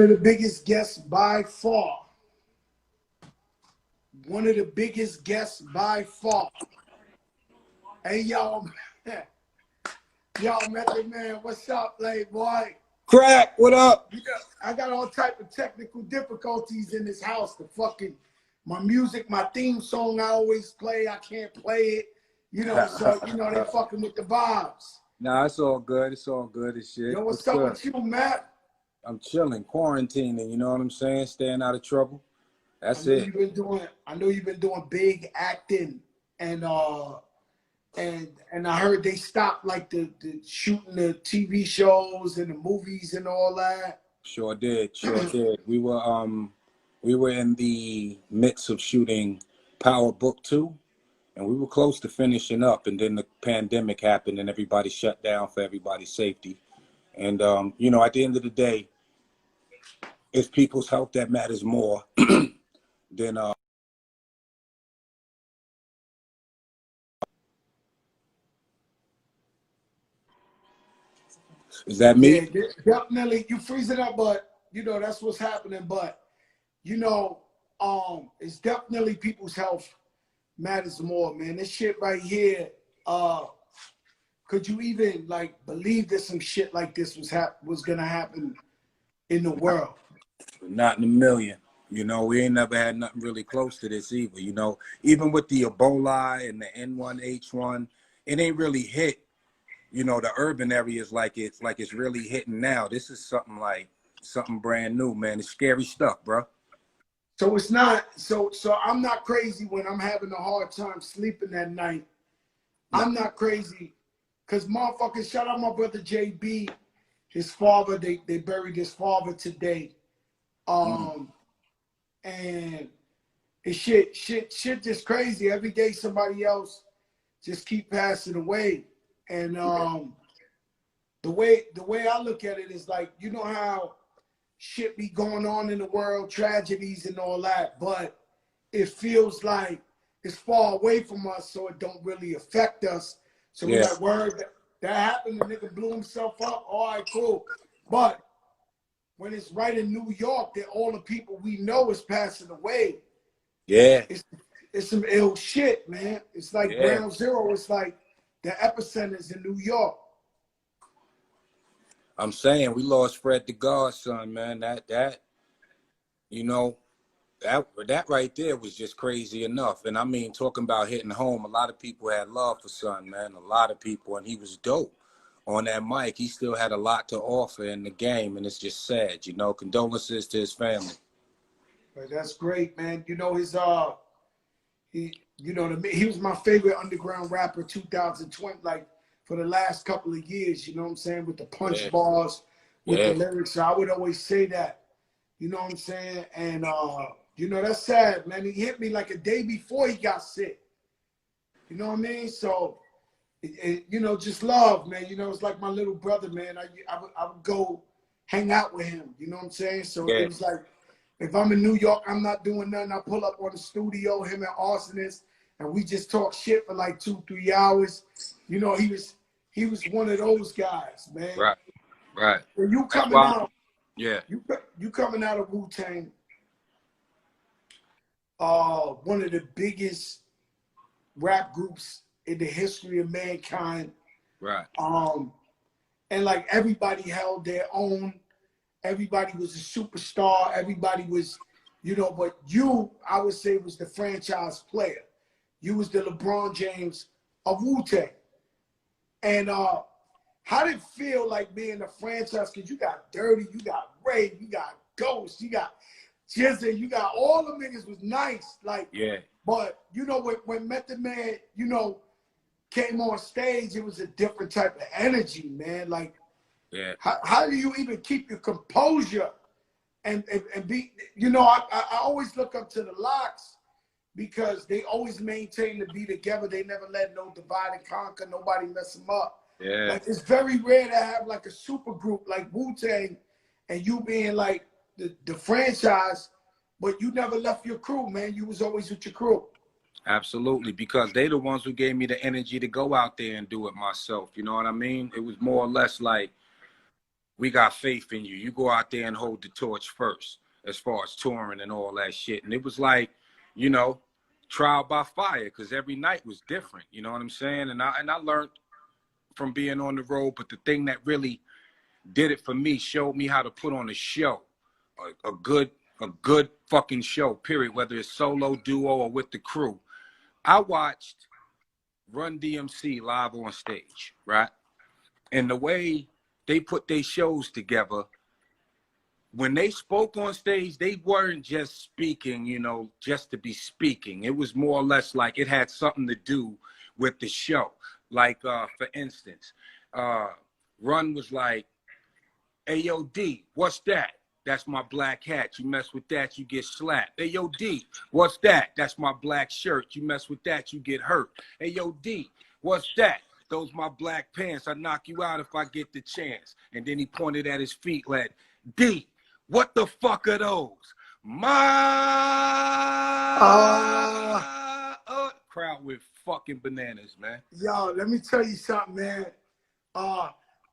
of the biggest guests by far. One of the biggest guests by far. Hey, y'all, Method Man, what's up, boy? Crack, what up? I got all type of technical difficulties in this house. My music, my theme song I always play, I can't play it. So, they fucking with the vibes. Nah, it's all good. It's all good as shit. Yo, what's up with you, Matt? I'm chilling, quarantining, you know what I'm saying? Staying out of trouble. That's it. I know you've been doing big acting and I heard they stopped like the shooting the TV shows and the movies and all that. Sure did. We were in the midst of shooting Power Book 2, and we were close to finishing up, and then the pandemic happened and everybody shut down for everybody's safety. And at the end of the day, it's people's health that matters more than Is that me? Yeah, definitely. You freeze it up, but that's what's happening. But it's definitely people's health matters more, man. This shit right here, could you even believe that some shit like this was gonna happen in the world? Not in a million. We ain't never had nothing really close to this either. Even with the Ebola and the N1H1, it ain't really hit. The urban areas like it's really hitting now. This is something brand new, man. It's scary stuff, bro. So it's not so I'm not crazy when I'm having a hard time sleeping at night. No. I'm not crazy because motherfuckers, shout out my brother JB, his father, they buried his father today. And it's shit just crazy. Every day somebody else just keep passing away. And the way I look at it is how shit be going on in the world, tragedies and all that, but it feels like it's far away from us, so it don't really affect us. So we got word that happened, the nigga blew himself up. All right, cool. But when it's right in New York that all the people we know is passing away, it's some ill shit, man. It's like Ground Zero. It's like the epicenters in New York. I'm saying we lost Fred the Godson, man. That right there was just crazy enough. And I mean, talking about hitting home, a lot of people had love for Son, man. A lot of people, and he was dope on that mic. He still had a lot to offer in the game, and it's just sad, Condolences to his family. But that's great, man. He was my favorite underground rapper 2020, for the last couple of years, you know what I'm saying, with the punch bars, with the lyrics. So I would always say that, you know what I'm saying? And, that's sad, man. He hit me like a day before he got sick. You know what I mean? So, just love, man. It's like my little brother, man. I would go hang out with him, you know what I'm saying? So it was like, if I'm in New York, I'm not doing nothing. I pull up on the studio, him and Arsonist, and we just talk shit for 2-3 hours. He was one of those guys, man. Right. When you coming out, you coming out of Wu-Tang, one of the biggest rap groups in the history of mankind. Right. And everybody held their own. Everybody was a superstar. Everybody was, but you, I would say, was the franchise player. You was the LeBron James of Wu-Tang. And how did it feel like being a franchise? Because you got Dirty, you got Ray, you got Ghost, you got Jizzy, you got all the niggas was nice. But, when Method Man, came on stage, it was a different type of energy, man. How do you even keep your composure and be, I always look up to the Locks because they always maintain to be together. They never let no divide and conquer, nobody mess them up. Yeah. It's very rare to have a super group like Wu-Tang and you being the franchise, but you never left your crew, man. You was always with your crew. Absolutely, because they the ones who gave me the energy to go out there and do it myself. You know what I mean? It was more or less like we got faith in you. You go out there and hold the torch first as far as touring and all that shit. And it was like, you know, trial by fire, because every night was different. You know what I'm saying? And I learned from being on the road, but the thing that really did it for me, showed me how to put on a show, a good fucking show, period, whether it's solo, duo, or with the crew. I watched Run DMC live on stage, right? And the way they put their shows together, when they spoke on stage, they weren't just speaking, you know, just to be speaking. It was more or less like it had something to do with the show. Like, for instance, Run was like, "Hey, yo, D, what's that? That's my black hat. You mess with that, you get slapped. Hey, yo, D, what's that? That's my black shirt. You mess with that, you get hurt. Hey, yo, D, what's that? Those my black pants. I knock you out if I get the chance." And then he pointed at his feet like, "D, what the fuck are those? My crowd with fucking bananas, man." Yo, let me tell you something, man.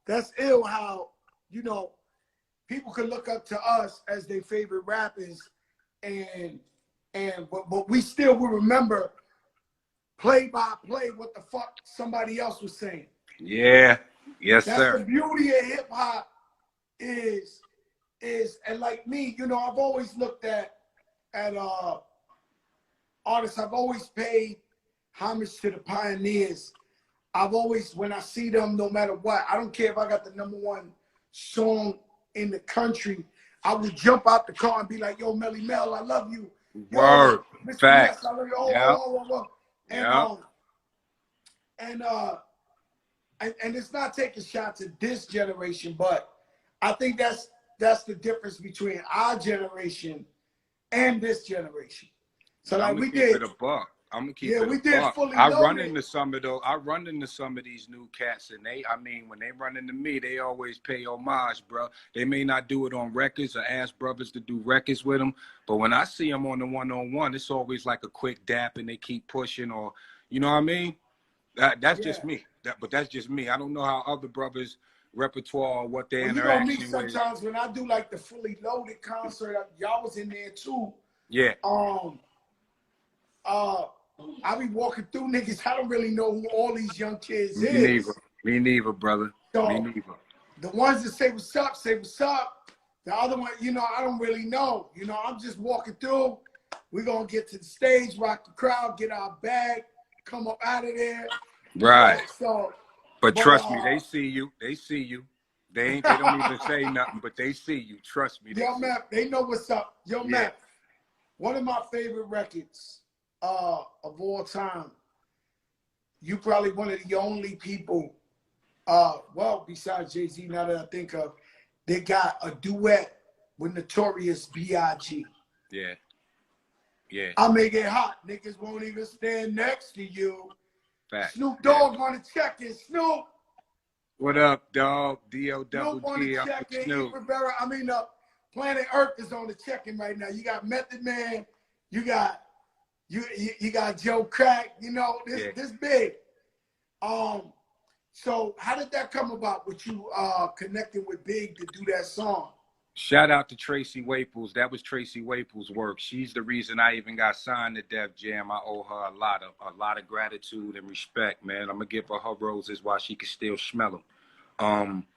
That's ill how, you know, people can look up to us as their favorite rappers, but we still will remember play by play what the fuck somebody else was saying. Yeah, yes, That's sir. the beauty of hip hop is, and like me, you know, I've always looked at artists. I've always paid homage to the pioneers. I've always, when I see them, no matter what, I don't care if I got the #1 song in the country, I would jump out the car and be like, "Yo, Melly Mel, I love you. Yo, Word. Mr. Fact. Yes, I love you." Yeah. And it's not taking shots at this generation, but I think that's the difference between our generation and this generation. So like we did. It a buck. I'm gonna keep Yeah, it we a did buck. Fully I Loaded. run into some of these new cats, and when they run into me, they always pay homage, bro. They may not do it on records or ask brothers to do records with them, but when I see them on the one-on-one, it's always like a quick dap, and they keep pushing, or you know what I mean? That's just me. But that's just me. I don't know how other brothers' repertoire or what their interaction you know me sometimes when I do like the Fully Loaded concert, y'all was in there too. Yeah. I be walking through niggas. I don't really know who all these young kids is. Me neither, brother. So, me neither. The ones that say what's up, say what's up. The other one, you know, I don't really know. You know, I'm just walking through. We're going to get to the stage, rock the crowd, get our bag, come up out of there. Right. You know, but trust me, they see you. They see you. They don't even say nothing, but they see you. Trust me. Yo, Matt, they know what's up. Yo, Matt, one of my favorite records of all time. You probably one of the only people, well, besides Jay-Z, now that I think of, they got a duet with Notorious B.I.G. Yeah. Yeah. I make it hot. Niggas won't even stand next to you. Fact. Snoop Dogg on the check-in. Snoop. What up, dog? D.O. Double Snoop on D. the check-in. Planet Earth is on the check-in right now. You got Method Man. You got Joe Crack. You know, this big. So how did that come about with you connecting with Big to do that song? Shout out to Tracy Waples. That was Tracy Waples' work. She's the reason I even got signed to Def Jam. I owe her a lot of gratitude and respect, man. I'm gonna give her roses while she can still smell them.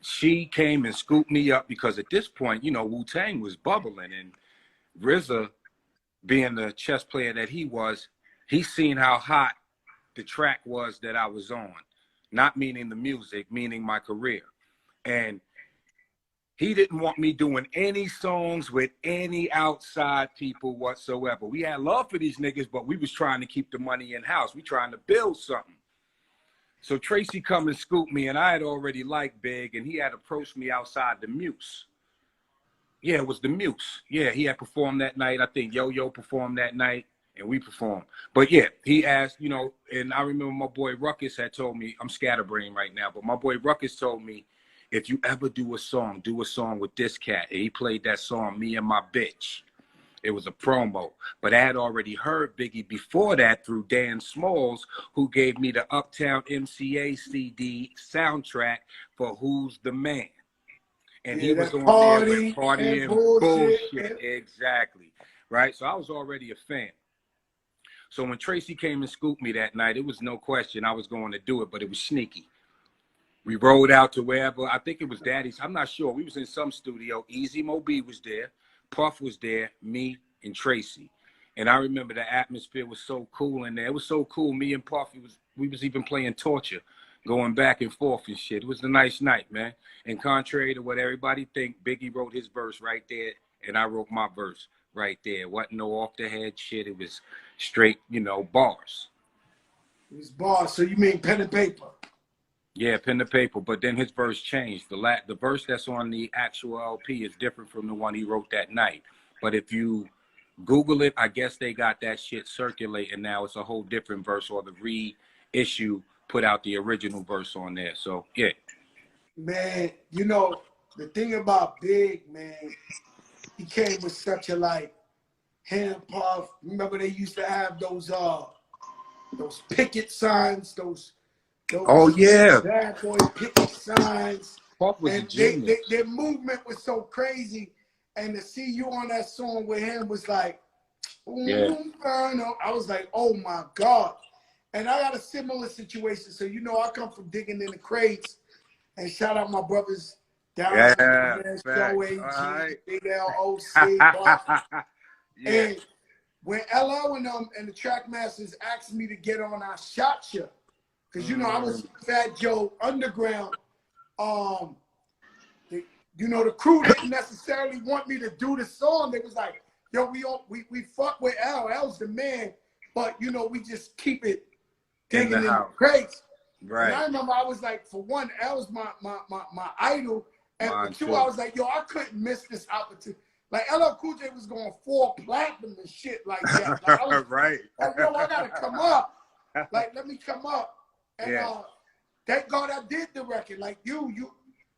She came and scooped me up because at this point, you know, Wu-Tang was bubbling, and RZA, being the chess player that he was, he seen how hot the track was that I was on. Not meaning the music, meaning my career. And he didn't want me doing any songs with any outside people whatsoever. We had love for these niggas, but we was trying to keep the money in-house. We trying to build something. So Tracy come and scooped me, and I had already liked Big, and he had approached me outside the Muse. Yeah, it was the Muse. Yeah, he had performed that night. I think Yo-Yo performed that night, and we performed. But yeah, he asked, you know, and I remember my boy Ruckus had told me, I'm scatterbrained right now, but my boy Ruckus told me, if you ever do a song with this cat. And he played that song, Me and My Bitch. It was a promo. But I had already heard Biggie before that through Dan Smalls, who gave me the Uptown MCA CD soundtrack for Who's the Man. And he was on there with Party and Bullshit. Exactly. Right? So I was already a fan. So when Tracy came and scooped me that night, it was no question I was going to do it, but it was sneaky. We rode out to wherever. I think it was Daddy's. I'm not sure. We was in some studio. Easy Mo B was there. Puff was there. Me and Tracy. And I remember the atmosphere was so cool in there. It was so cool. Me and Puff, we was even playing Torture, going back and forth and shit. It was a nice night, man. And contrary to what everybody think, Biggie wrote his verse right there, and I wrote my verse right there. It wasn't no off the head shit. It was straight, you know, bars. It was bars. So you mean pen and paper? Yeah, pen to paper, but then his verse changed. The verse that's on the actual LP is different from the one he wrote that night. But if you Google it, I guess they got that shit circulating now. It's a whole different verse, or the reissue put out the original verse on there. So, yeah. Man, you know, the thing about Big, man, he came with such a, like, hand puff. Remember they used to have those picket signs, those oh yeah, bad boy picket signs. Puff was a genius. Their movement was so crazy, and to see you on that song with him was like, yeah. I was like, oh my God. And I got a similar situation. So you know, I come from digging in the crates, and shout out my brothers down there, Show AG, Big LOC, and when LL and the Track Masters asked me to get on our Shot Show, because, you know, I was Fat Joe Underground. You know, the crew didn't necessarily want me to do the song. They was like, yo, we fuck with L. L's the man, but, you know, we just keep it digging in the crates. Right. And I remember I was like, for one, L's my idol. And for two, I was like, yo, I couldn't miss this opportunity. Like, LL Cool J was going 4 platinum and shit like that. Like, I was, right. Like, yo, I got to come up. Like, let me come up. And thank God I did the record. Like you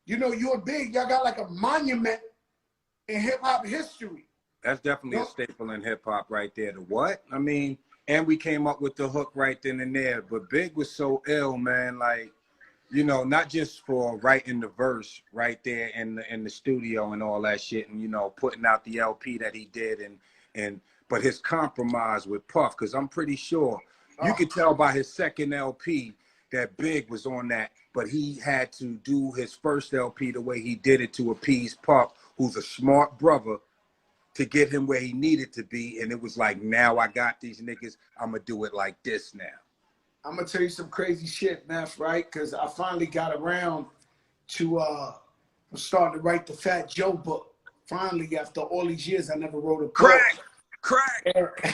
know, you're big. Y'all got like a monument in hip hop history. That's definitely a staple in hip hop right there. The what? I mean, and we came up with the hook right then and there. But Big was so ill, man. Like, you know, not just for writing the verse right there in the studio and all that shit, and, you know, putting out the LP that he did, but his compromise with Puff, because I'm pretty sure you could tell by his second LP that Big was on that, but he had to do his first LP the way he did it to appease Puff, who's a smart brother, to get him where he needed to be. And it was like, now I got these niggas, I'm gonna do it like this now. I'm gonna tell you some crazy shit, Neff, right? Because I finally got around to starting to write the Fat Joe book. Finally, after all these years, I never wrote a book. Crack.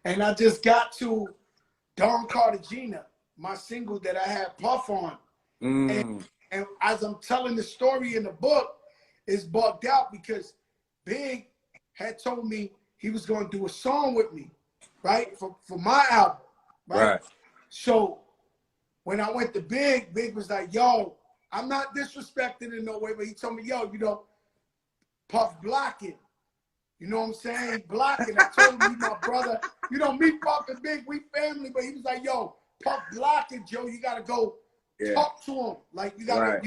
And I just got to Don Cartagena, my single that I had Puff on. And as I'm telling the story in the book, it's bugged out because Big had told me he was going to do a song with me, right? For my album, right? So when I went to Big, Big was like, yo, I'm not disrespecting in no way, but he told me, yo, you know, Puff blocking. You know what I'm saying? Blocking. I told him, he my brother. You know, me, Puff, and Big, we family, but he was like, yo, Puff blocking, Joe. You gotta go talk to him. Like, you gotta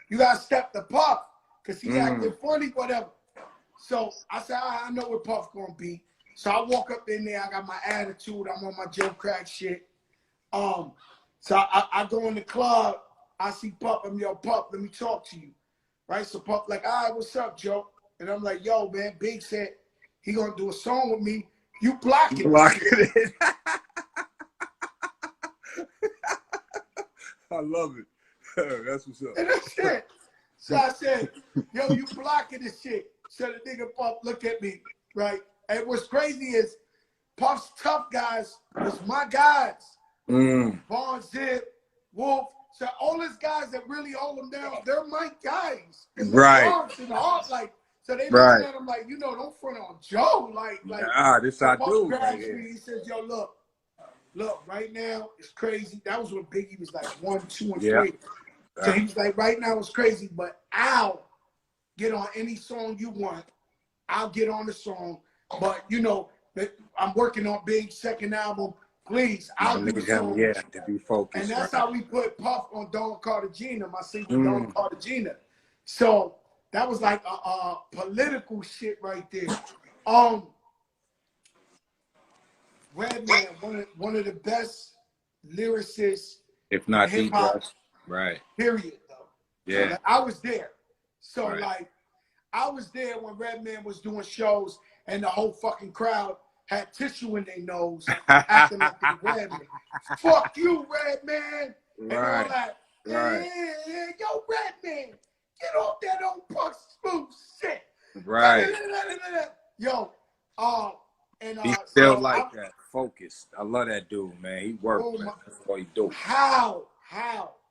you gotta step the Puff, because he acting funny, whatever. So I said, I know where Puff gonna be. So I walk up in there, I got my attitude, I'm on my Joe Crack shit. So I go in the club, I see Puff, I'm, yo, Puff, let me talk to you. Right? So Puff like, all right, what's up, Joe? And I'm like, yo, man, Big said he gonna do a song with me. You blocking it. I love it. That's what's up. And that's it. So I said, yo, you blocking this shit. So the nigga Puff look at me, right? And what's crazy is Puff's tough guys was my guys. Von Zip, Wolf. So all these guys that really hold him down, they're my guys. Right. In the heart, like, so they looking at him like, you know, don't front on Joe. Like this I do. He says, yo, look, right now it's crazy. That was when Biggie was like 1, 2, and 3. So he was like, right now it's crazy, but I'll get on any song you want. I'll get on the song. but you know, I'm working on Big's second album. Please, I'll do the song. Yeah, to be focused. And that's how we put Puff on Don Cartagena, my single Don Cartagena. So that was like a political shit right there. Redman, one of the best lyricists, if not hip hop, right? Period, though. Yeah, so, like, I was there. So like, I was there when Redman was doing shows, and the whole fucking crowd had tissue in their nose, acting like they Redman. Fuck you, Redman, and all that. Yeah, yo, Redman, get off that old punk smooth shit. Right. Yo, and he's still like that, focused. I love that dude, man. He works. That's what he do. How?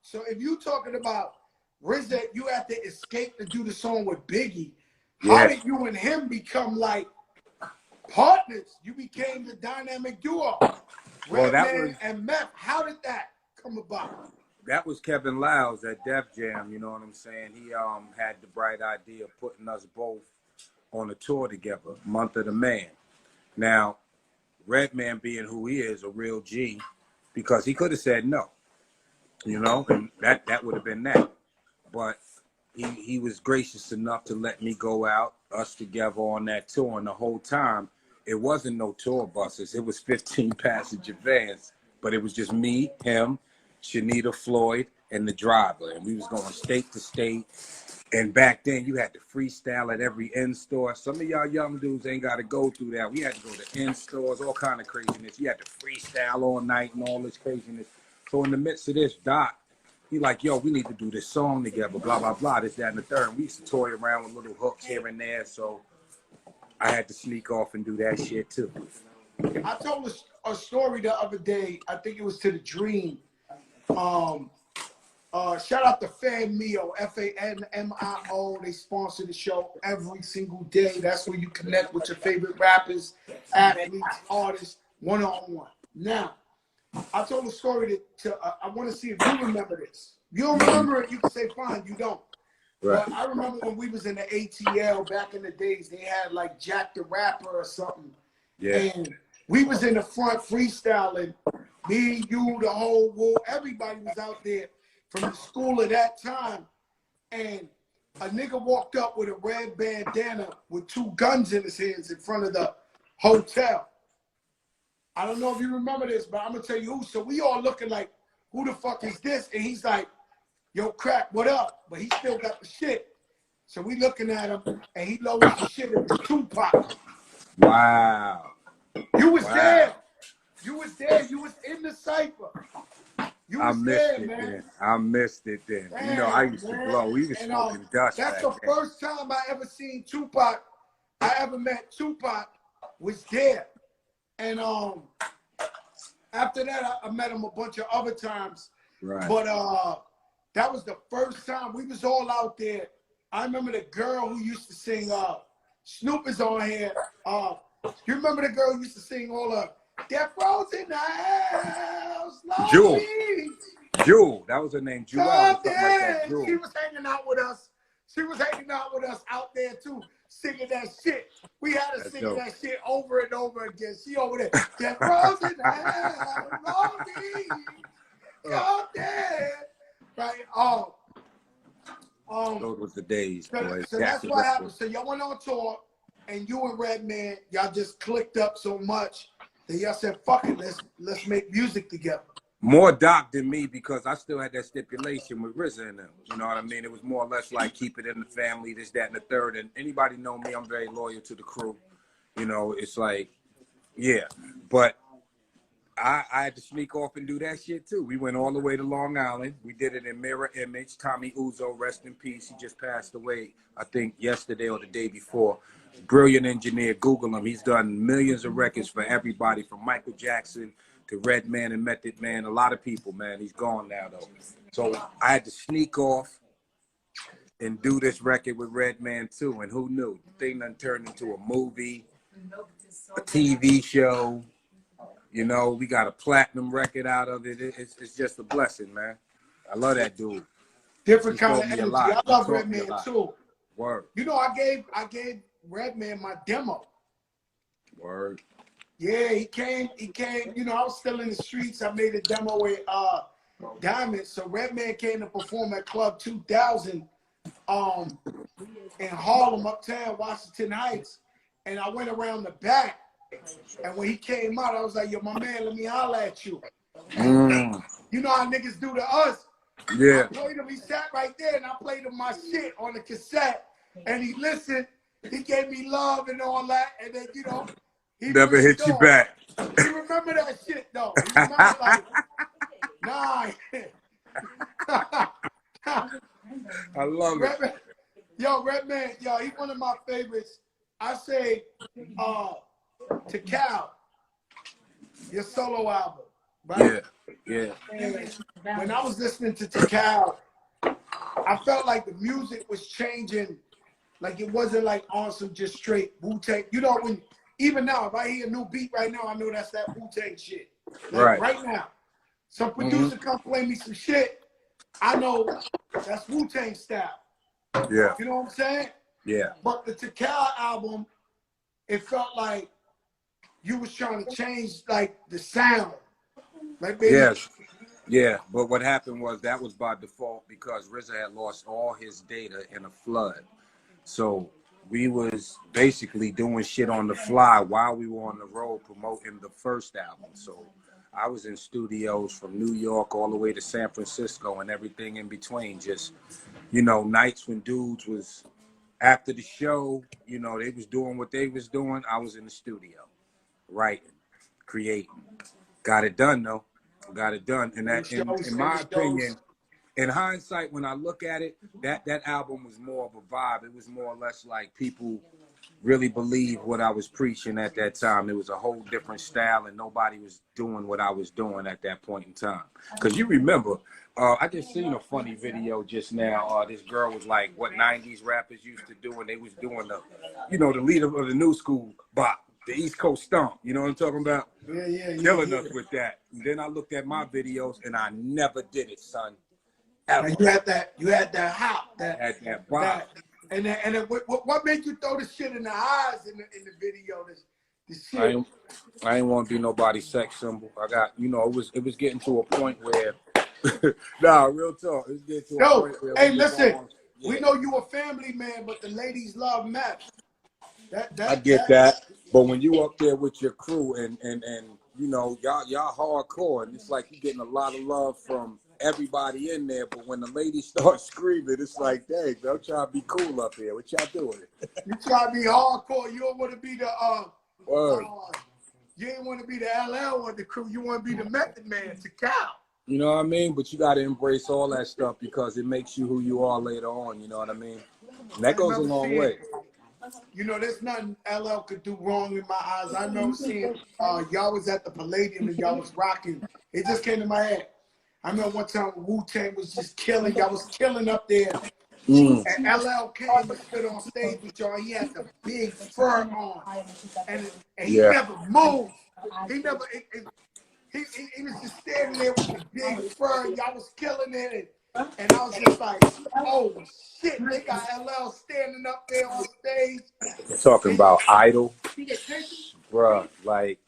So if you talking about RZA, you had to escape to do the song with Biggie. How did you and him become like partners? You became the dynamic duo. Well, Redman and Meth. How did that come about? That was Kevin Lyles at Def Jam. You know what I'm saying? He had the bright idea of putting us both on a tour together, Month of the Man. Now, Redman being who he is, a real G, because he could have said no, you know, and that would have been that. But he was gracious enough to let me go out, us together on that tour. And the whole time, it wasn't no tour buses. It was 15 passenger vans, but it was just me, him, Shanita Floyd, and the driver. And we was going state to state. And back then, you had to freestyle at every in-store. Some of y'all young dudes ain't got to go through that. We had to go to in-stores, all kind of craziness. You had to freestyle all night and all this craziness. So in the midst of this, Doc, he like, yo, we need to do this song together, blah, blah, blah, this, that, and the third. And we used to toy around with little hooks here and there. So I had to sneak off and do that shit, too. I told a story the other day. I think it was to the Dream. Shout out to FanMio, FANMIO. They sponsor the show every single day. That's where you connect with your favorite rappers, athletes, artists, one-on-one. Now, I told a story I want to see if you remember this. You don't remember it, you can say, fine, you don't. Right. But I remember when we was in the ATL back in the days, they had like Jack the Rapper or something. Yeah. And we was in the front freestyling. Me, you, the whole world, everybody was out there from the school at that time. And a nigga walked up with a red bandana with 2 guns in his hands in front of the hotel. I don't know if you remember this, but I'm going to tell you who. So we all looking like, who the fuck is this? And he's like, yo, Crack, what up? But he still got the shit. So we looking at him, and he lowers the shit. It was Tupac. Wow. You was there. You was there. You was in the cypher. I missed it then. Damn, you know, I used to blow. We was smoking dust. That's the first time I ever seen Tupac. I ever met Tupac was there. And after that, I met him a bunch of other times. Right. But that was the first time we was all out there. I remember the girl who used to sing Snoop is on here. You remember the girl who used to sing all the Death Row's in the house. Jewel. That was her name. Jewel. Like that. Jewel. She was hanging out with us. Out there too, singing that shit. We had to sing that shit over and over again. She over there. Death Row's in the house. Come there. Right. Those was the days, boys. So that's what happened. So y'all went on tour, and you and Redman, y'all just clicked up so much that y'all said, fuck it, let's make music together. More Doc than me, because I still had that stipulation with RZA and them. You know what I mean? It was more or less like keep it in the family, this, that, and the third. And anybody know me, I'm very loyal to the crew. You know, it's like, yeah. But I had to sneak off and do that shit too. We went all the way to Long Island. We did it in Mirror Image. Tommy Uzo, rest in peace. He just passed away, I think, yesterday or the day before. Brilliant engineer. Google him. He's done millions of records for everybody, from Michael Jackson to Redman and Method Man. A lot of people, man. He's gone now, though. So I had to sneak off and do this record with Redman too. And who knew? The thing done turned into a movie, a TV show. You know, we got a platinum record out of it. It's just a blessing, man. I love that dude. Different kind of energy. I love Redman too. Word. You know, I gave Redman my demo. Word. Yeah, he came, you know, I was still in the streets. I made a demo with Diamond. So Redman came to perform at Club 2000 in Harlem, uptown, Washington Heights. And I went around the back. And when he came out, I was like, yo, my man, let me holler at you. And you know how niggas do to us. Yeah. I played him, he sat right there, and I played him my shit on the cassette. And he listened, he gave me love and all that. And then, you know, he never hit you back. He remember that shit, though. He remember, like, nah. I love Redman, it. yo, Redman, yo, he's one of my favorites. I say, to Cal, your solo album, right? Yeah. And when I was listening to Cal, I felt like the music was changing. Like it wasn't like on some just straight Wu-Tang. You know, when even now, if I hear a new beat right now, I know that's that Wu-Tang shit. Like right now, some producer come play me some shit, I know that's Wu-Tang style. Yeah. You know what I'm saying? Yeah. But the Cal album, it felt like you was trying to change like the sound. Like maybe. Yes. Yeah, but what happened was that was by default because RZA had lost all his data in a flood. So we was basically doing shit on the fly while we were on the road promoting the first album. So I was in studios from New York all the way to San Francisco and everything in between. Just, you know, nights when dudes was after the show, you know, they was doing what they was doing. I was in the studio writing, creating. Got it done though. Got it done. And that, in my opinion, in hindsight, when I look at it, that album was more of a vibe. It was more or less like people really believed what I was preaching at that time. It was a whole different style, and nobody was doing what I was doing at that point in time. Because you remember, I just seen a funny video just now. This girl was like, what 90s rappers used to do, and they was doing the, you know, the leader of the new school bop. The East Coast Stomp, you know what I'm talking about? Yeah. Killing us with that. And then I looked at my videos and I never did it, son. Ever. You had that hop, that bop. And what made you throw the shit in the eyes in the video? The shit. I ain't want to be nobody's sex symbol. I got, you know, it was getting to a point where, nah, real talk. It was getting to a point where. Hey, listen, we know you a family man, but the ladies love meth. I get that, but when you up there with your crew and you know y'all hardcore, and it's like you getting a lot of love from everybody in there. But when the ladies start screaming, it's like, dang, I'm trying to be cool up here. What y'all doing? You try to be hardcore. You don't want to be the Word. You ain't want to be the LL or the crew. You want to be the Method Man to Cal. You know what I mean? But you got to embrace all that stuff because it makes you who you are later on. You know what I mean? And that goes a long way. You know, there's nothing LL could do wrong in my eyes. I remember seeing y'all was at the Palladium and y'all was rocking. It just came to my head. I remember one time Wu-Tang was just killing. Y'all was killing up there. And LL came and stood on stage with y'all. He had the big fur on. And he never moved. He never, he was just standing there with the big fur. Y'all was killing it. And I was just like, oh shit, they got LL standing up there on stage. You're talking about Idol, bruh. Like,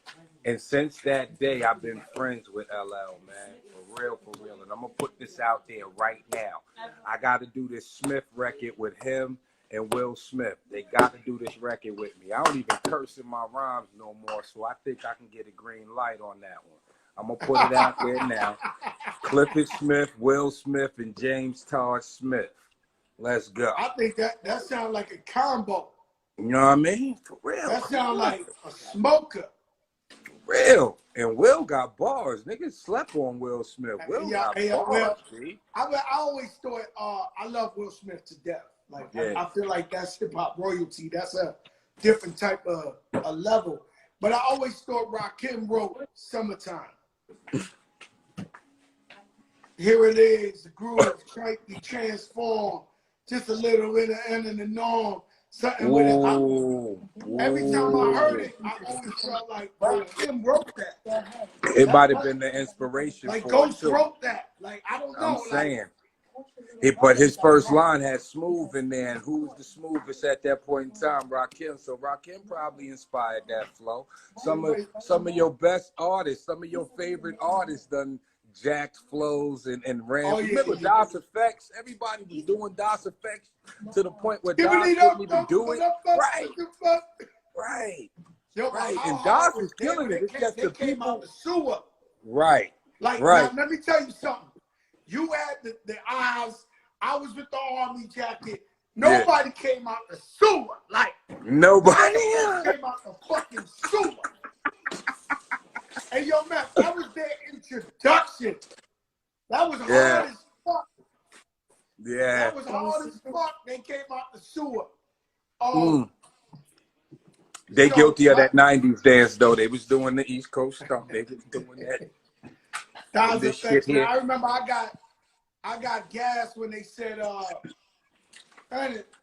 and since that day, I've been friends with LL, man. For real. And I'm gonna put this out there right now. I got to do this Smith record with him and Will Smith. They got to do this record with me. I don't even curse in my rhymes no more, so I think I can get a green light on that one. I'm going to put it out there now. Clifford Smith, Will Smith, and James Todd Smith. Let's go. I think that sounds like a combo. You know what I mean? For real. That sounds like a smoker. For real. And Will got bars. Niggas slept on Will Smith. Will got bars, see? I always thought, I love Will Smith to death. Like, I feel like that's hip-hop royalty. That's a different type of a level. But I always thought Rakim wrote Summertime. Here it is, the groove, slightly transformed, just a little in the end of the norm, something with it. Every time I heard it, I always felt like Kim wrote that. It might have been the inspiration like for Ghost it too. wrote that. Like, I don't know. I'm saying. But his first line had Smooth in there, and who was the smoothest at that point in time? Rakim. So Rakim probably inspired that flow. Some of your best artists, some of your favorite artists done jacked flows and ran. Oh, yeah, Remember yeah. DOS Effects? Everybody was doing DOS Effects to the point where DOS couldn't even do it. Right. Right. Yo, right. how And hard DOS is they, killing it. It's just the came people. out the sewer. Right. Like, right. now, let me tell you something. You had the eyes. I was with the army jacket. Nobody came out the sewer. Like, nobody came out the fucking sewer. Hey, yo, man, that was their introduction. That was hard as fuck. Yeah. That was hard as fuck. They came out the sewer. They guilty of that 90s dance, though. They was doing the East Coast stuff. They was doing that. This shit here. I remember I got gas when they said,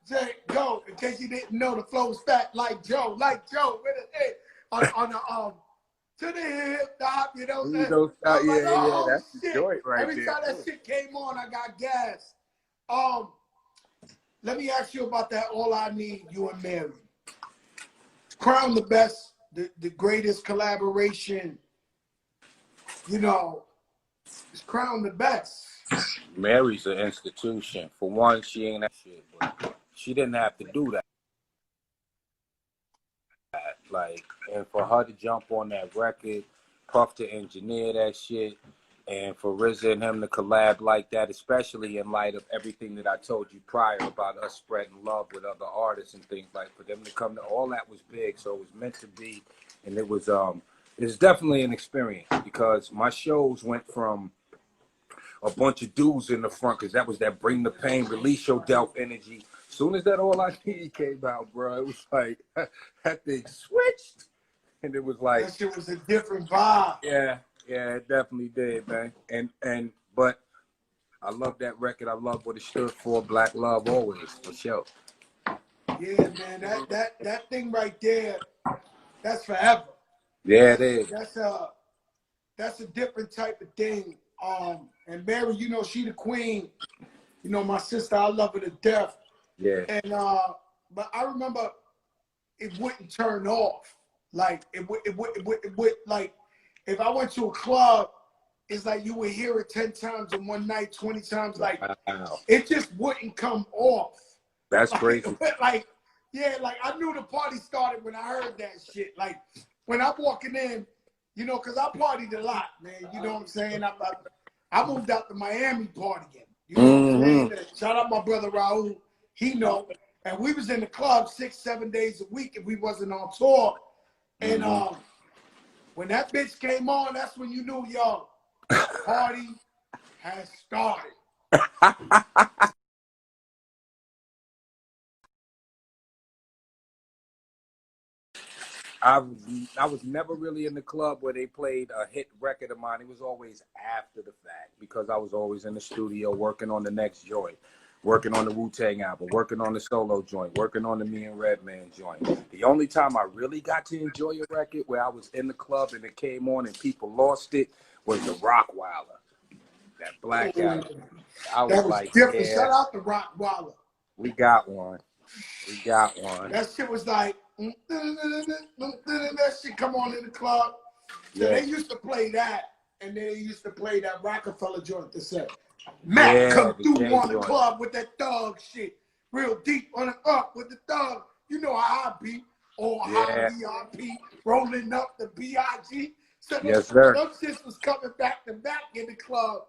Jay, go, in case you didn't know, the flow was fat like Joe, with a on the to the hip, the hop, you know what I'm saying? That's the joint right Every there. time that shit came on, I got gas. Let me ask you about that All I Need, You and Mary. Crown the best, the greatest collaboration, you know, it's crown the best. Mary's an institution. For one, she ain't that shit, but she didn't have to do that. Like, and for her to jump on that record, Puff to engineer that shit, and for RZA and him to collab like that, especially in light of everything that I told you prior about us spreading love with other artists and things, like for them to come to all that was big, so it was meant to be, and it's definitely an experience because my shows went from a bunch of dudes in the front because that was that bring the pain, release your doubt energy. As soon as that All I Need came out, bro, it was like that thing switched, and it was like that shit was a different vibe. Yeah, it definitely did, man. But I love that record. I love what it stood for. Black love always, for sure. Yeah, man, that thing right there, that's forever. Yeah, it is. That's a different type of thing. And Mary, you know, she the queen. You know, my sister, I love her to death. Yeah. And but I remember it wouldn't turn off. Like it would like if I went to a club, it's like you would hear it 10 times in one night, 20 times. Like it just wouldn't come off. That's crazy. Like I knew the party started when I heard that shit. Like when I'm walking in, you know, cause I partied a lot, man. You know what I'm saying? I moved out to Miami partying. You know what I'm saying? Shout out my brother Raul. He know. And we was in the club 6-7 days a week if we wasn't on tour. And when that bitch came on, that's when you knew, yo, the party has started. I was never really in the club where they played a hit record of mine. It was always after the fact because I was always in the studio working on the next joint, working on the Wu-Tang album, working on the solo joint, working on the Me and Redman joint. The only time I really got to enjoy a record where I was in the club and it came on and people lost it was the Rockwilder, that Black album. I was like, different. Yeah, shout out to Rockwilder. We got one. That shit was like, that shit come on in the club. So they used to play that, and they used to play that Rockefeller joint to say, Mac come through on the club with that thug shit. Real deep on the up with the thug. You know how I be. High VIP, rolling up the B.I.G. So yes, sir. Those shits was coming back to back in the club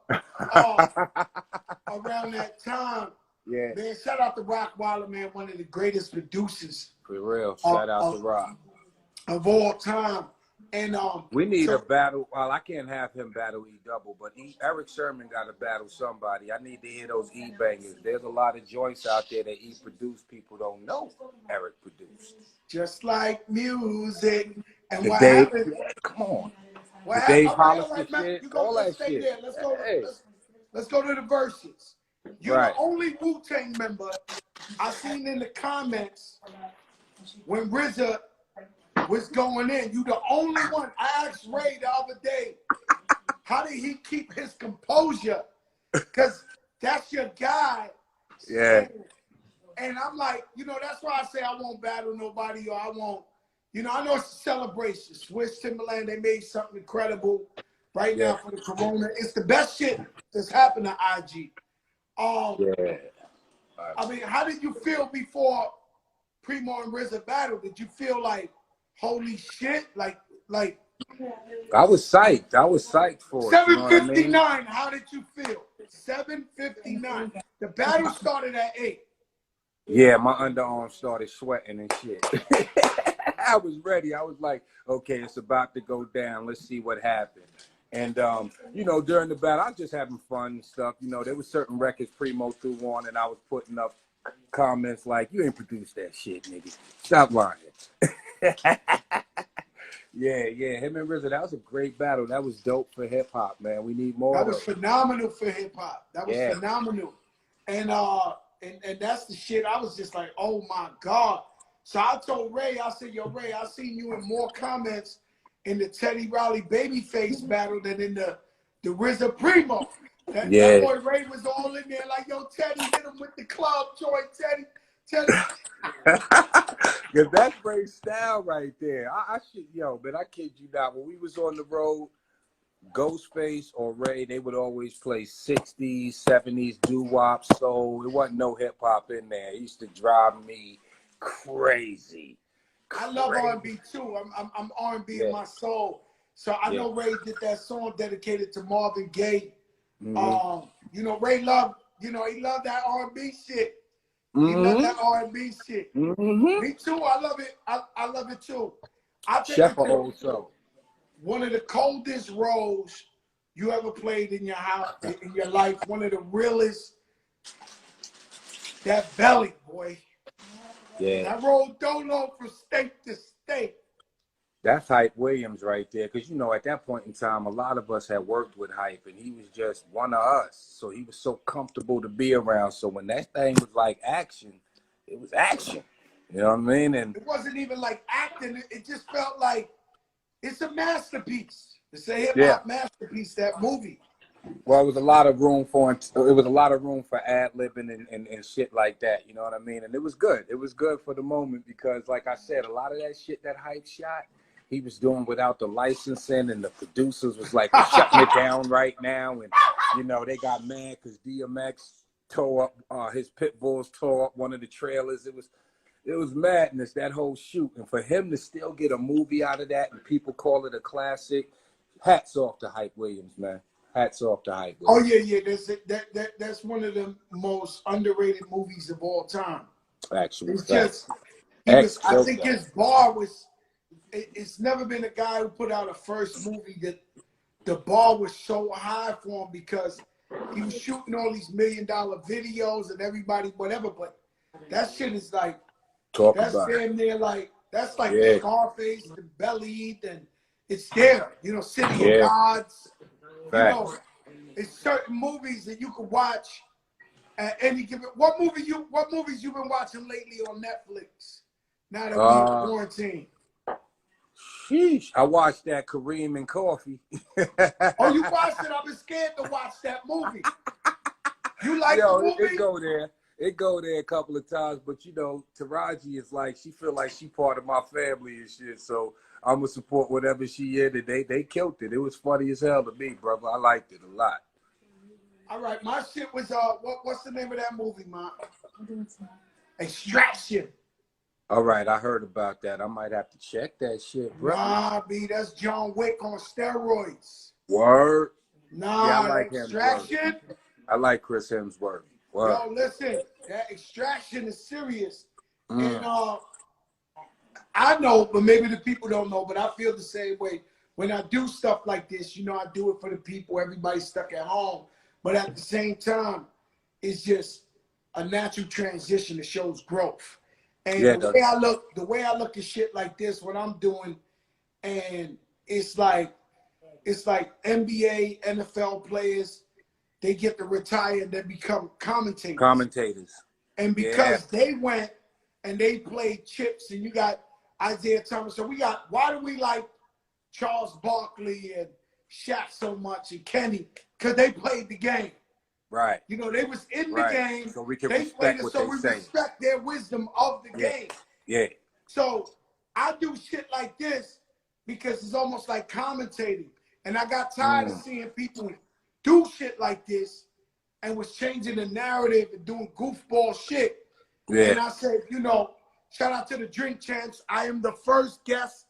around that time. Yeah. Man, shout out to Rockwilder, man, one of the greatest producers. For real. Shout out to Rock. Of all time. And we need a battle. Well, I can't have him battle E-Double, but Eric Sherman got to battle somebody. I need to hear those E-bangers. There's a lot of joints out there that E produced. People don't know Eric produced. Just like music. And what happened? Come on. What the Dave happened? Hollister shit, all that shit. There. Let's go to the Verzuz. You're the only Wu-Tang member I seen in the comments when RZA was going in. You the only one. I asked Ray the other day, how did he keep his composure? Because that's your guy. Yeah. And I'm like, you know, that's why I say I won't battle nobody or I won't, you know, I know it's a celebration. Swiss Timberland, they made something incredible right now for the Corona. It's the best shit that's happened to IG. I mean, how did you feel before Primo and RZA battle? Did you feel like, holy shit? Like I was psyched. I was psyched for it. 7:59, you know what I mean? how did you feel? 7:59. The battle started at 8. Yeah, my underarm started sweating and shit. I was ready. I was like, okay, it's about to go down. Let's see what happens. And, you know, during the battle, I was just having fun and stuff. You know, there were certain records Primo threw on, and I was putting up comments like, you ain't produced that shit, nigga. Stop lying. Yeah, him and RZA, that was a great battle. That was dope for hip-hop, man. We need more That of was those. phenomenal for hip-hop. That was phenomenal. And that's the shit. I was just like, oh, my God. So I told Ray, I said, yo, Ray, I seen you in more comments in the Teddy Riley Babyface battle than in the RZA Primo. That boy Ray was all in there like, yo, Teddy, hit him with the club joint, Teddy. Cause that's Ray's style right there. I should, man, I kid you not. When we was on the road, Ghostface or Ray, they would always play 60s, 70s, doo-wop, soul. There wasn't no hip hop in there. It used to drive me crazy. I love R&B too. I'm R&B in my soul. So I know Ray did that song dedicated to Marvin Gaye. You know, Ray loved, he loved that R&B shit. He loved that R&B shit. Me too. I love it. I love it too. I think Chef also. One of the coldest roles you ever played in your house, in your life. One of the realest. That belly, boy. Yeah. That rolled dolo from state to state. That's Hype Williams right there. Because, at that point in time, a lot of us had worked with Hype, and he was just one of us. So he was so comfortable to be around. So when that thing was like action, it was action. You know what I mean? And it wasn't even like acting. It just felt like it's a masterpiece. It's a hip-hop masterpiece, that movie. Well, it was a lot of room for ad-libbing and shit like that. You know what I mean? And it was good. It was good for the moment because, like I said, a lot of that shit that Hype shot, he was doing without the licensing, and the producers was like, we're shutting it down right now. And, they got mad because DMX tore up, his pit bulls tore up one of the trailers. It was madness, that whole shoot. And for him to still get a movie out of that and people call it a classic, hats off to Hype Williams, man. Hats off to Hype Williams. Oh, yeah. That's one of the most underrated movies of all time. Actually, it's just, I think his bar was, it's never been a guy who put out a first movie that the bar was so high for him because he was shooting all these $1 million videos and everybody, whatever. But that shit is like, damn near like, that's like Scarface, the Belly, and it's there. City of Gods. It's certain movies that you can watch at any given. What movies you been watching lately on Netflix? Now that we're in quarantine. Sheesh. I watched that Kareem and Coffee. Oh, you watched it? I've been scared to watch that movie. You like the movie? It go there a couple of times, but Taraji is like, she feel like she part of my family and shit. So I'm gonna support whatever she is. And they killed it. It was funny as hell to me, brother. I liked it a lot. All right, my shit was what's the name of that movie, man? Extraction. All right, I heard about that. I might have to check that shit, bro. Nah, B, that's John Wick on steroids. Word. Nah, yeah, I like Extraction. I like Chris Hemsworth. Word. Yo, listen, that Extraction is serious. And I know, but maybe the people don't know, but I feel the same way. When I do stuff like this, I do it for the people. Everybody's stuck at home. But at the same time, it's just a natural transition that shows growth. And the way I look at shit like this, what I'm doing, and it's like NBA, NFL players, they get to retire and they become commentators. And because they went and they played chips, and you got Isaiah Thomas. So why do we like Charles Barkley and Shaq so much and Kenny? Because they played the game. Right. You know, they was in the game. So we can they played respect it, what so they we say. respect their wisdom of the game. Yeah. So I do shit like this because it's almost like commentating. And I got tired of seeing people do shit like this and was changing the narrative and doing goofball shit. Yeah. And I said, you know, shout out to the Drink Champs. I am the first guest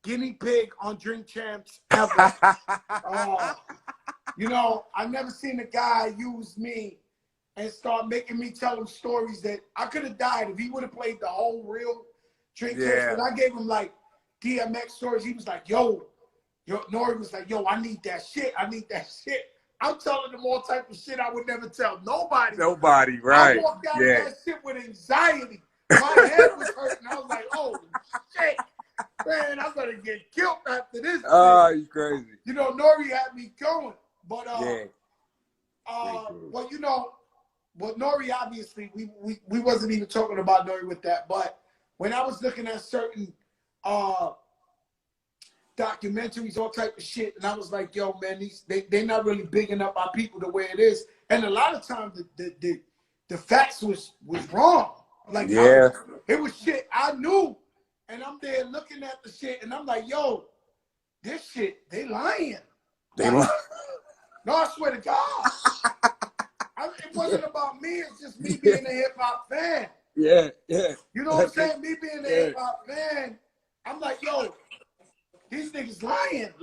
guinea pig on Drink Champs ever. You know, I've never seen a guy use me and start making me tell him stories that I could have died if he would have played the whole real Drink Champs. When I gave him like DMX stories, he was like, yo, Nori was like, yo, I need that shit. I need that shit. I'm telling him all type of shit I would never tell nobody. Nobody, right. I walked out of that shit with anxiety. My head was hurting. I was like, oh, shit. Man, I'm going to get killed after this. Oh, you crazy. You know, Nori had me going. But, well, you know, well, Nori, obviously, we wasn't even talking about Nori with that. But when I was looking at certain documentaries, all type of shit, and I was like, yo, man, they're not really bigging up our people the way it is. And a lot of times the facts was wrong. Like, it was shit I knew. And I'm there looking at the shit, and I'm like, yo, this shit, they lying. They lying. No, I swear to God. It wasn't about me. It's just me being a hip-hop fan. Yeah. You know what I'm saying? Me being a hip-hop fan, I'm like, yo, these niggas lying.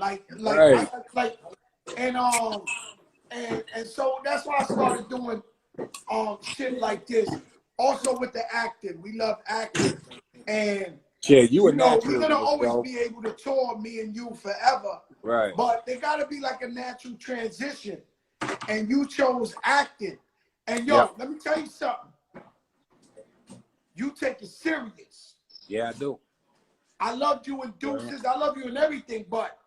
And so that's why I started doing shit like this. Also with the acting. We love acting. And you know, we're gonna always be able to tour, me and you, forever. Right. But they gotta be like a natural transition. And you chose acting. And yo, let me tell you something. You take it serious. Yeah, I do. I loved you in Deuces. I love you in everything, but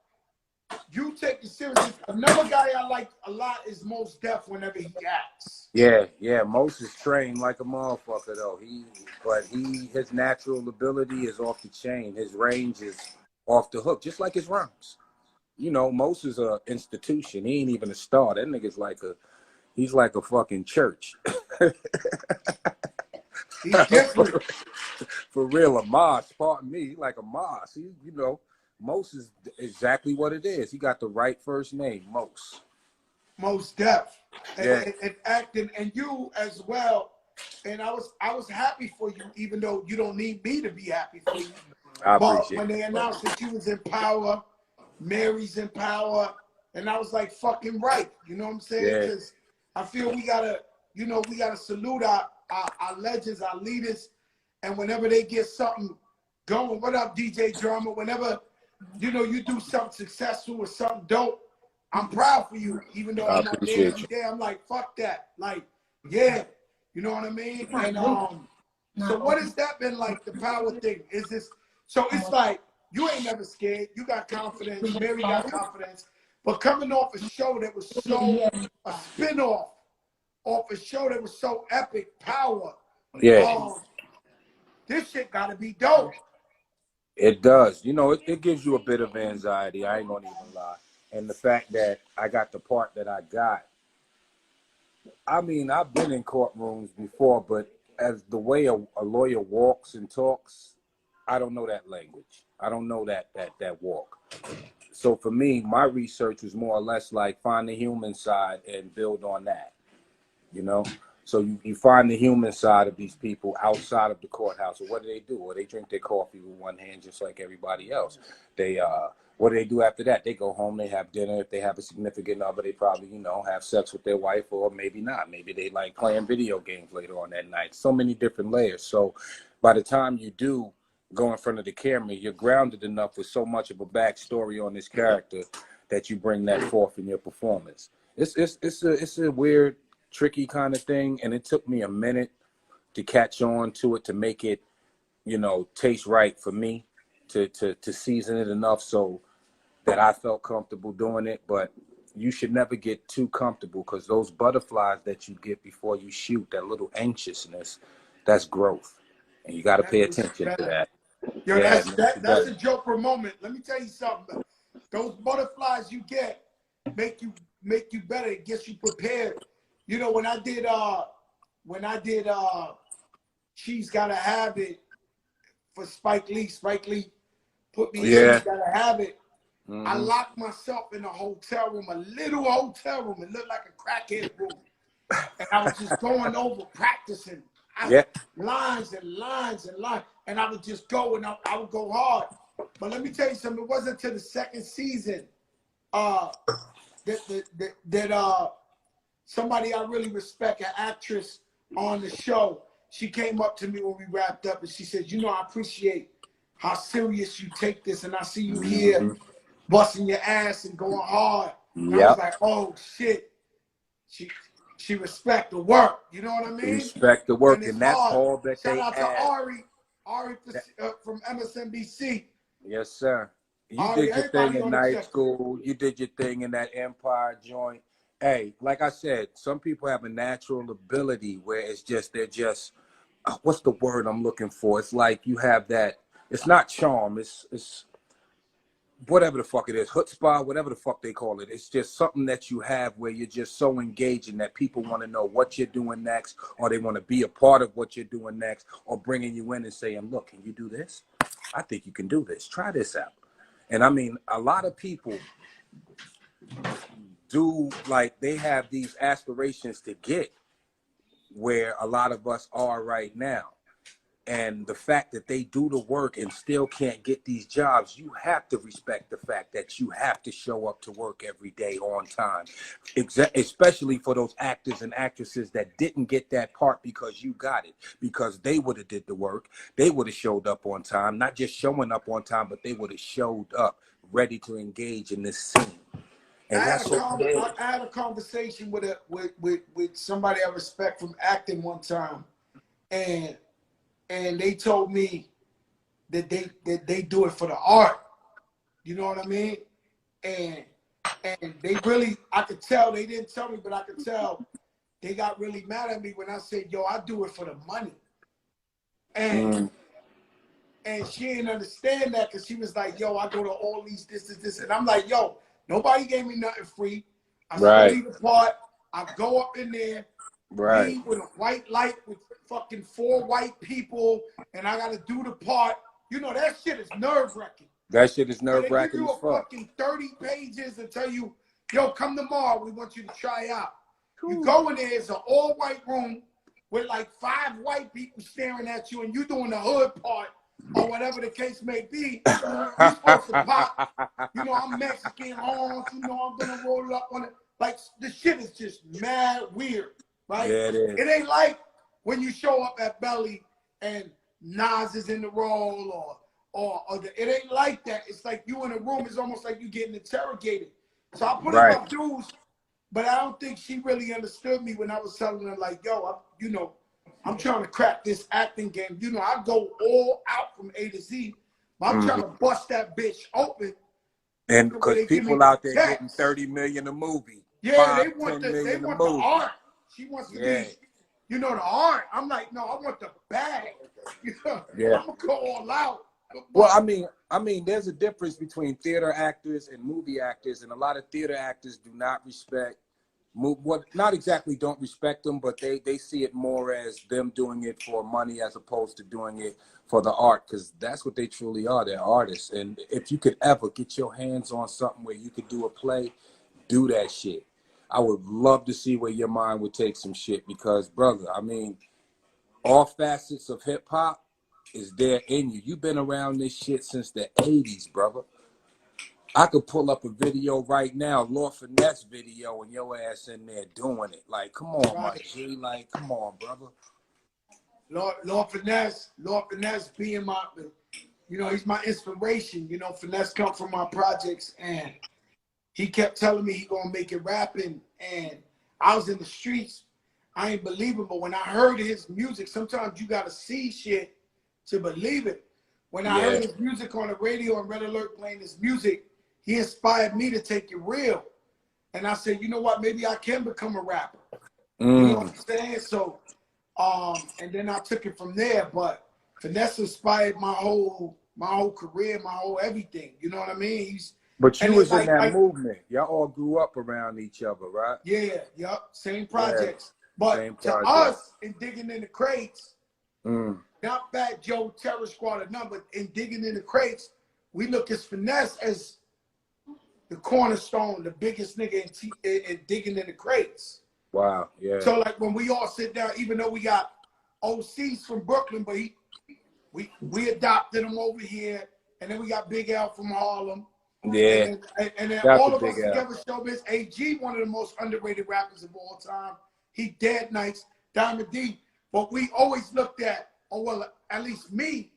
you take it serious. Another guy I like a lot is Mos Def whenever he acts. Yeah. Mos is trained like a motherfucker though. His natural ability is off the chain. His range is off the hook, just like his rhymes. You know, Mos is a institution. He ain't even a star. That nigga's he's like a fucking church. He's different. For real, a mosque. Pardon me, like a mosque. You know, Mos is exactly what it is. He got the right first name, Mos. Mos Def. And acting, and you as well. And I was happy for you, even though you don't need me to be happy for you. But when they announced that you was in Power, Mary's in Power, and I was like, fucking right. You know what I'm saying? Because I feel we gotta salute our legends, our leaders, and whenever they get something going, what up, DJ Drama? Whenever, you know, you do something successful or something dope, I'm proud for you, even though I'm not there every day. I'm like, fuck that. Like, yeah, you know what I mean? And so what has that been like, the Power thing? Is this, so it's like, you ain't never scared. You got confidence. Mary got confidence. But coming off a show that was so, a spin-off off a show that was so epic, Power. This shit gotta be dope. It does. You know, it gives you a bit of anxiety. I ain't gonna even lie. And the fact that I got the part that I got. I mean, I've been in courtrooms before, but as the way a lawyer walks and talks, I don't know that language. I don't know that walk. So for me, my research was more or less like find the human side and build on that, you know? So you find the human side of these people outside of the courthouse. So what do? Well, they drink their coffee with one hand just like everybody else. What do they do after that? They go home, they have dinner. If they have a significant other, they probably, you know, have sex with their wife, or maybe not. Maybe they like playing video games later on that night. So many different layers. So by the time you do go in front of the camera, you're grounded enough with so much of a backstory on this character that you bring that forth in your performance. It's a weird, tricky kind of thing, and it took me a minute to catch on to it, to make it, you know, taste right for me, to season it enough so that I felt comfortable doing it. But you should never get too comfortable, because those butterflies that you get before you shoot, that little anxiousness, that's growth, and you got to pay attention to that. Yo, that's a Joker moment. Let me tell you something. Those butterflies you get make you better. It gets you prepared. you know, when I did She's Gotta Have It for Spike Lee put me in She's Gotta Have It. I locked myself in a hotel room, a little hotel room. It looked like a crackhead room. And I was just going over practicing lines and lines and lines. And I would just go and I would go hard. But let me tell you something, it wasn't until the second season that somebody I really respect, an actress on the show, she came up to me when we wrapped up and she said, you know, I appreciate how serious you take this, and I see you here busting your ass and going hard. And I was like, oh shit, she respect the work, you know what I mean? Respect the work, and that's hard. all that Shout they out add. to Ari from MSNBC. Yes, sir. You did your thing in night school. You did your thing in that Empire joint. Hey, like I said, some people have a natural ability where it's just, they're just, what's the word I'm looking for? It's like you have that, it's not charm, it's whatever the fuck it is, chutzpah, whatever the fuck they call it. It's just something that you have where you're just so engaging that people want to know what you're doing next, or they want to be a part of what you're doing next, or bringing you in and saying, look, can you do this? I think you can do this. Try this out. And I mean, a lot of people do, like, they have these aspirations to get where a lot of us are right now. And the fact that they do the work and still can't get these jobs, you have to respect the fact that you have to show up to work every day on time. Especially for those actors and actresses that didn't get that part because you got it. Because they would have did the work. They would have showed up on time. Not just showing up on time, but they would have showed up ready to engage in this scene. And I had a conversation with somebody I respect from acting one time. And they told me that they do it for the art. You know what I mean? And they really, I could tell, they didn't tell me, but I could tell they got really mad at me when I said, yo, I do it for the money. And she didn't understand that because she was like, yo, I go to all these, this. And I'm like, yo, nobody gave me nothing free. I study the part. I go up in there. Me with a white light with fucking 4 white people, and I gotta do the part. You know, that shit is nerve-wracking. That shit is nerve-wracking as fuck. They give you a fucking 30 pages and tell you, yo, come tomorrow, we want you to try out. You go in there, it's an all-white room with like 5 white people staring at you, and you doing the hood part, or whatever the case may be. You're supposed to pop. You know, I'm Mexican, horns, you know, I'm gonna roll up on it. Like, the shit is just mad weird. Right? Yeah, it is. It ain't like when you show up at Belly and Nas is in the role, it ain't like that. It's like you in a room. It's almost like you getting interrogated. So I put in my dues, but I don't think she really understood me when I was telling her, like, yo, I'm trying to crack this acting game. You know, I go all out from A to Z, but I'm trying to bust that bitch open. And because people out there getting $30 million a movie. Yeah, they want the art. She wants to be, you know, the art. I'm like, no, I want the bag. You know, I'm gonna go all out. Well, I mean, there's a difference between theater actors and movie actors, and a lot of theater actors do not respect, not exactly don't respect them, but they see it more as them doing it for money as opposed to doing it for the art, because that's what they truly are. They're artists. And if you could ever get your hands on something where you could do a play, do that shit. I would love to see where your mind would take some shit because, brother, I mean, all facets of hip hop is there in you. You've been around this shit since the 80s, brother. I could pull up a video right now, Lord Finesse video, and your ass in there doing it. Like, come on, my G. Like, come on, brother. Lord Finesse being my, you know, he's my inspiration. You know, Finesse come from my projects, and he kept telling me he gonna make it rapping, and I was in the streets. I ain't believe him, but when I heard his music, sometimes you gotta see shit to believe it. When I heard his music on the radio and Red Alert playing his music, he inspired me to take it real. And I said, you know what, maybe I can become a rapper. You know what I'm saying? So, and then I took it from there, but Finesse inspired my whole career, my whole everything. You know what I mean? But you And was it's in that like movement. Y'all all grew up around each other, right? yeah, yep, same Yeah, projects. But same to project. us, in digging in the crates, not Fat Joe, Terror Squad, or none, but in digging in the crates, we look at Finesse as the cornerstone, the biggest nigga in digging in the crates. Wow, yeah. So like when we all sit down, even though we got OCs from Brooklyn, but we adopted him over here, and then we got Big L from Harlem. Yeah. And then That's all a of us Big L. together, Showbiz, AG, one of the most underrated rappers of all time. He dead nights, Diamond D. But we always looked at, or well, at least me,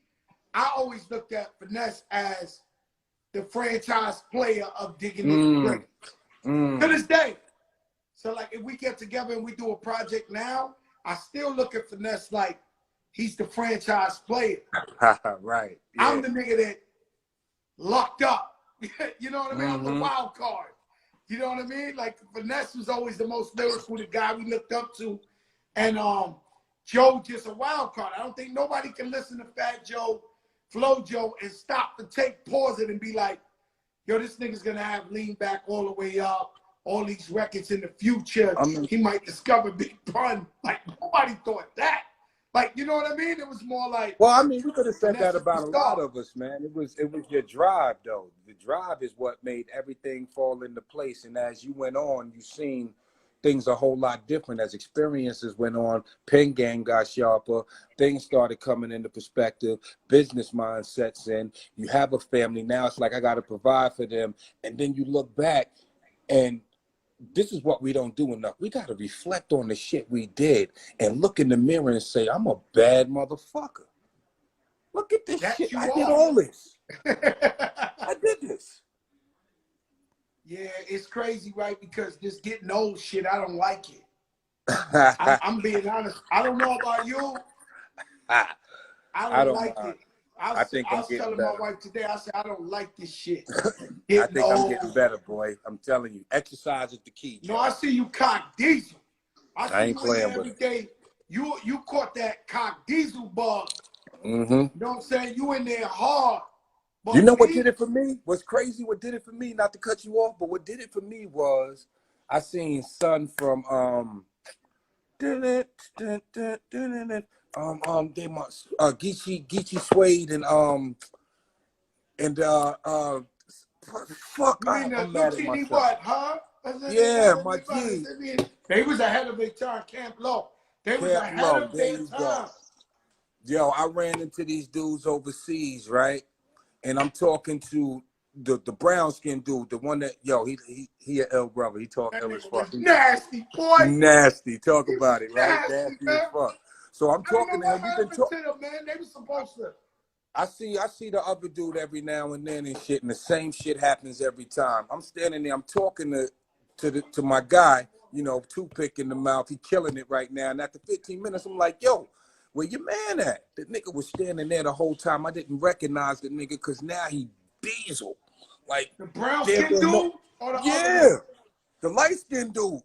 I always looked at Finesse as the franchise player of digging in the crates. To this day. So like if we get together and we do a project now, I still look at Finesse like he's the franchise player. Right. Yeah. I'm the nigga that locked up. You know what I mean? I'm the wild card. You know what I mean? Like Finesse was always the most lyrical, the guy we looked up to. And Joe just a wild card. I don't think nobody can listen to Fat Joe, Flow Joe, and stop the tape, pause it, and be like, yo, this nigga's gonna have Lean Back all the way up, all these records in the future. He might discover Big Pun. Like nobody thought that. Like, you know what I mean? It was more like, well, I mean, we could have said that about a lot of us, man. It was your drive, though. The drive is what made everything fall into place. And as you went on, you seen things a whole lot different. As experiences went on, pen game got sharper, things started coming into perspective, business mindsets in. You have a family now. It's like I got to provide for them, and then you look back, and this is what we don't do enough. We got to reflect on the shit we did and look in the mirror and say, I'm a bad motherfucker. Look at this shit. I did all this. I did this. Yeah, it's crazy, right? Because this getting old shit, I don't like it. I'm being honest. I don't know about you. I don't like it. I was telling my wife today, I said, I don't like this shit. I think I'm getting better, boy. I'm telling you. Exercise is the key, Joe. No, I see you cock diesel. I ain't playing with every day. You caught that cock diesel bug. You know what I'm saying? You in there hard. But you know what did it for me? What's crazy? What did it for me? Not to cut you off, but what did it for me was I seen Son from they must Geechee Suede and fuck, I'm mad at myself. What, huh? Yeah, my G. They was ahead of their time, Camp Low. They was ahead of their time. Yo, I ran into these dudes overseas, right? And I'm talking to the brown skin dude, the one that he an L brother. He talk ill as fuck. Nasty boy. Nasty. Talk about it, right? Nasty as fuck. So I'm talking to him. We've been talking, man. They was supposed to. I see the other dude every now and then and shit, and the same shit happens every time. I'm standing there, I'm talking to my guy, you know, toothpick in the mouth. He killing it right now. And after 15 minutes, I'm like, yo, where your man at? The nigga was standing there the whole time. I didn't recognize the nigga because now he diesel. Like the brown skin dude? Or the other the light skin dude.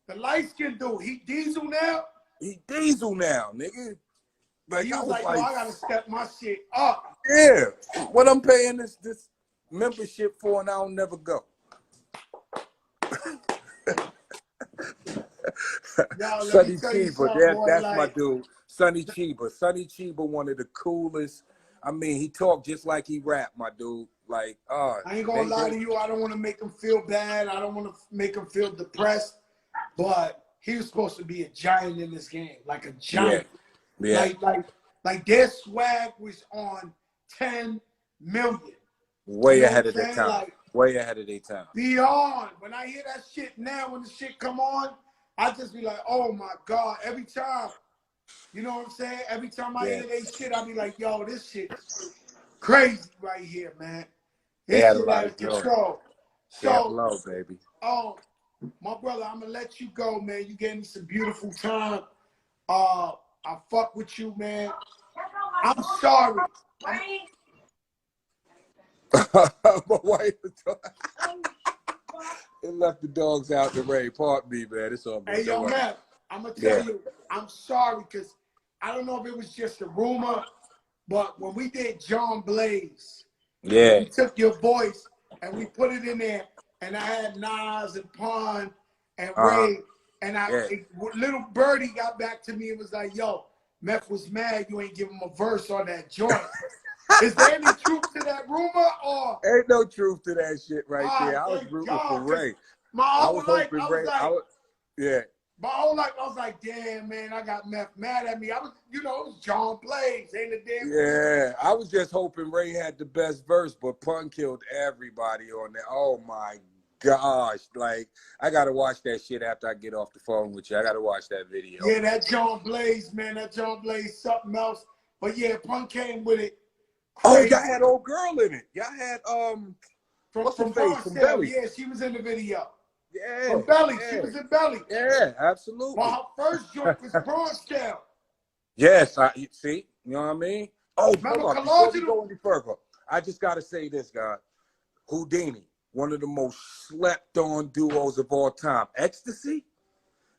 The light skin dude. He diesel now? He diesel now, nigga. Like, I was like, yo, I gotta step my shit up. Yeah. What I'm paying this membership for, and I'll never go. Sonny Chiba, that's my dude. Sonny Chiba. Sonny Chiba, one of the coolest. I mean, he talked just like he rapped, my dude. Like, I ain't gonna lie to you. I don't want to make him feel bad. I don't want to make him feel depressed. But he was supposed to be a giant in this game, like a giant. Yeah. Like their swag was on 10 million. Way ahead of their time. Like, way ahead of their time. Beyond. When I hear that shit now, when the shit come on, I just be like, oh my God. Every time. You know what I'm saying? Every time I hear that shit, I be like, yo, this shit crazy right here, man. This shit out of control. So, low, baby. Oh, my brother, I'm gonna let you go, man. You gave me some beautiful time. I fuck with you, man. I'm sorry. My wife it left the dogs out the rain. Pardon me, man. It's all good. Hey, yo, man, I'm gonna tell you, I'm sorry because I don't know if it was just a rumor, but when we did John Blaze, we took your voice and we put it in there, and I had Nas and Pun and Ray, and little Birdie got back to me and was like, yo, Meth was mad you ain't give him a verse on that joint. Is there any truth to that rumor, or? Ain't no truth to that shit right there. I was rooting for Ray. My whole life, I was like, damn, man, I got Meth mad at me. I was, you know, it was John Blaze, ain't a damn thing. I was just hoping Ray had the best verse, but Pun killed everybody on that. Oh my gosh, like I gotta watch that shit after I get off the phone with you. I gotta watch that video. Yeah, that John Blaze, man, that John Blaze, something else. But yeah, Pun came with it. Crazy. Oh, y'all had old girl in it. Y'all had from Belly. Yeah, she was in the video. Yeah, from Belly, she was in Belly. Yeah, absolutely. Well, her first joint was Bronx Scale. Yes, you see, you know what I mean? Oh, remember before we go any further, I just gotta say this, guy. Houdini, one of the most slept on duos of all time. Ecstasy.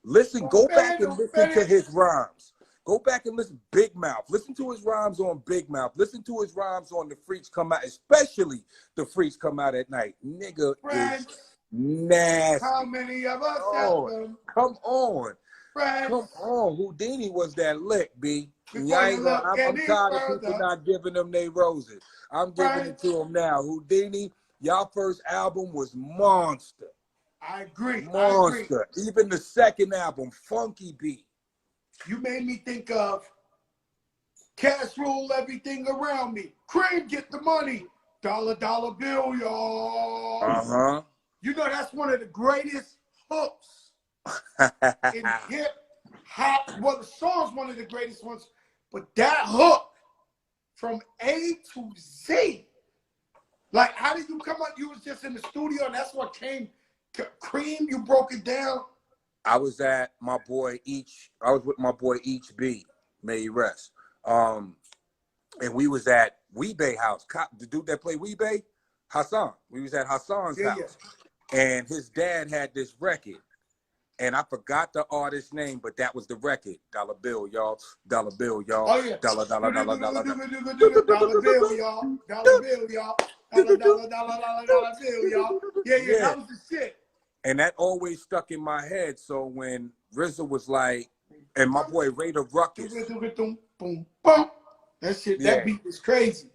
Listen, go back and listen to his rhymes. Go back and listen. Big Mouth. Listen to his rhymes on Big Mouth. Listen to his rhymes on The Freaks Come Out, especially The Freaks Come Out at Night. Nigga is nasty. How many of us have them? Come on. Friends. Come on. Houdini was that lick, B. I'm tired of people not giving them their roses. I'm giving it to them now. Houdini, y'all first album was monster. I agree. Monster. Even the second album, Funky Beat. You made me think of Cash Rule Everything Around Me. Cream, get the money. Dollar, dollar bill, y'all. Uh-huh. You know, that's one of the greatest hooks in hip hop. Well, the song's one of the greatest ones, but that hook from A to Z. Like, how did you come up? You was just in the studio, and that's what came. Cream, you broke it down. I was at my boy I was with my boy B, may he rest. And we was at Weebay house. The dude that played Weebay, Hassan. We was at Hassan's house. Yeah. And his dad had this record. And I forgot the artist's name, but that was the record. Dollar bill, y'all. Dollar bill, y'all. Oh, yeah. Dollar. Dollar bill, y'all. Dollar bill, y'all. Dollar bill, y'all. Yeah, that was the shit. And that always stuck in my head. So when RZA was like, and my boy Raider Ruckus. That shit, that beat was crazy.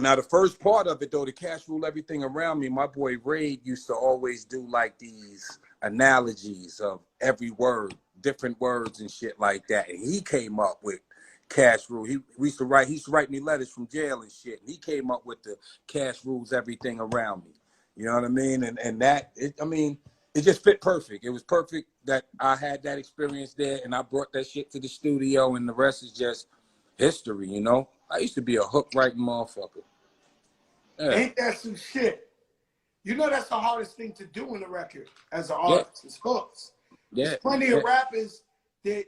Now, the first part of it, though, the Cash Rule Everything Around Me, my boy Raid used to always do like these analogies of every word, different words and shit like that. And he came up with Cash Rule. He used to write me letters from jail and shit. And he came up with the Cash Rules Everything Around Me. You know what I mean? And that, it just fit perfect. It was perfect that I had that experience there and I brought that shit to the studio and the rest is just history, you know? I used to be a hook writing motherfucker. Yeah. Ain't that some shit? You know that's the hardest thing to do in a record as an artist, is hooks. Yeah. There's plenty of rappers that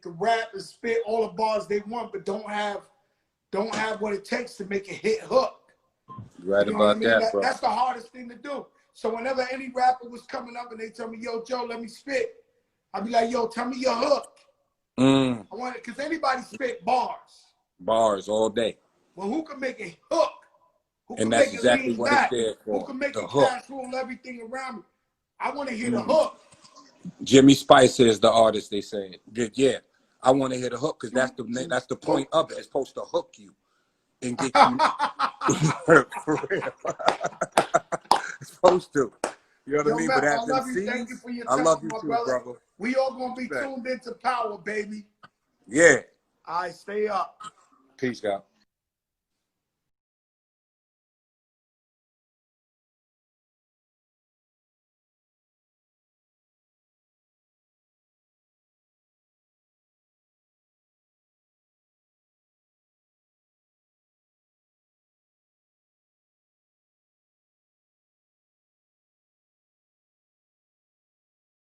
can rap and spit all the bars they want, but don't have what it takes to make a hit hook. Right, you know about that, bro. That's the hardest thing to do. So whenever any rapper was coming up and they tell me, yo, Joe, let me spit, I'd be like, yo, tell me your hook. I want it, because anybody spit bars. Bars all day. Well, who can make a hook? Who and that's exactly what it's there for. Who can make a Cash Rule Everything Around Me? I want to hear the hook. Jimmy Spice is the artist, they say. Yeah, I want to hear the hook because that's the point of it. It's supposed to hook you and get you. For real. It's supposed to. You know what I mean? Man, but I love you. Thank you for your time, I love you too, brother. brother. We all gonna be tuned into power, baby. Yeah. All right, stay up. Peace out.